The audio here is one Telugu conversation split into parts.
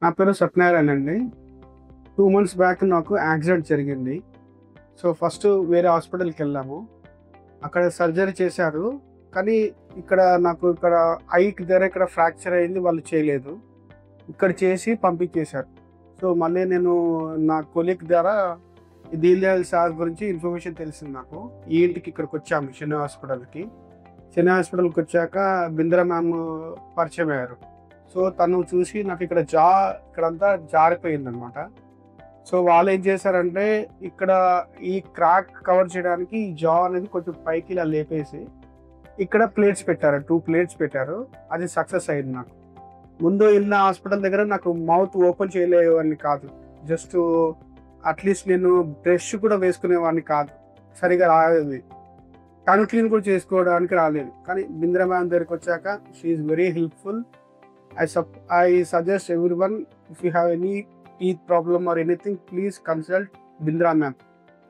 నా పేరు సత్యనారాయణ అండి. 2 మంత్స్ బ్యాక్ నాకు యాక్సిడెంట్ జరిగింది. సో, ఫస్ట్ వేరే హాస్పిటల్‌కెళ్ళాము. అక్కడ సర్జరీ చేశారు. కానీ నాకు ఐకి ఇక్కడ ఫ్రాక్చర్ అయింది. వాళ్ళు చేయలేదు. ఇక్కడ చేసి పంపించేశారు. సో, మళ్ళీ నేను నా కొలీగ్ ద్వారా ఈ దీన్ దయాళ్ సార్ గురించి ఇన్ఫర్మేషన్ తెలిసింది నాకు. ఈ ఇంటికి ఇక్కడికొచ్చాము శని హాస్పిటల్‌కి. శని హాస్పిటల్‌కొచ్చాక బింద్రా మ్యామ్ పరిచయమయ్యారు. సో, తను చూసి నాకిక్కడ ఇక్కడంతా జారిపోయిందనమాట. సో, వాళ్ళేం చేశారంటే, ఇక్కడ ఈ క్రాక్ కవర్ చేయడానికి ఈ అనేది కొంచెం పైకి ఇలా లేపేసి, ఇక్కడ ప్లేట్స్ పెట్టారు. 2 ప్లేట్స్ పెట్టారు. అది సక్సెస్ అయింది నాకు. ముందు ఎళ్ళిన హాస్పిటల్ దగ్గర నాకు మౌత్ ఓపెన్ చేయలేవాడిని కాదు. జస్టు అట్‌లీస్ట్ నేను బ్రష్ కూడా వేసుకునేవాడిని కాదు. సరిగ్గా రాలేదు. టంగ్ క్లీన్ కూడా చేసుకోవడానికి రాలేదు. కానీ బింద్రా మ్యామ్ దగ్గరికొచ్చాక she is very helpful. I suggest everyone, if you have any teeth problem or anything, please consult Bindra ma'am.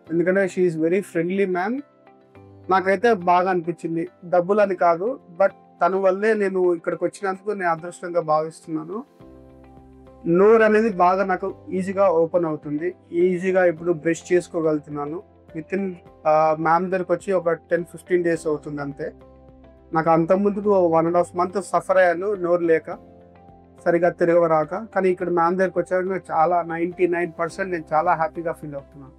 ఎందుకంటే she is very friendly ma'am. నాకైతే బాగా అనిపించింది. డబ్బులని కాదు, బట్ తన వల్లే నేను ఇక్కడికొచ్చినందుకు నేను అదృష్టంగా భావిస్తున్నాను. నోరు అనేది బాగా నాకు ఈజీగా ఓపెన్ అవుతుంది. ఈజీగా ఇప్పుడు బ్రష్ చేసుకోగలుగుతున్నాను. వితిన్ మ్యామ్ దగ్గరికొచ్చి ఒక 10-15 డేస్ అవుతుంది అంతే. నాకు అంతకుముందుకు 1.5 మంత్ సఫర్ అయ్యాను నోరు లేక, సరిగ్గా తిరగరాక. కానీ ఇక్కడ మ్యామ్ దగ్గరికొచ్చాక నాకు చాలా 99% నేను చాలా హ్యాపీగా ఫీల్ అవుతున్నాను.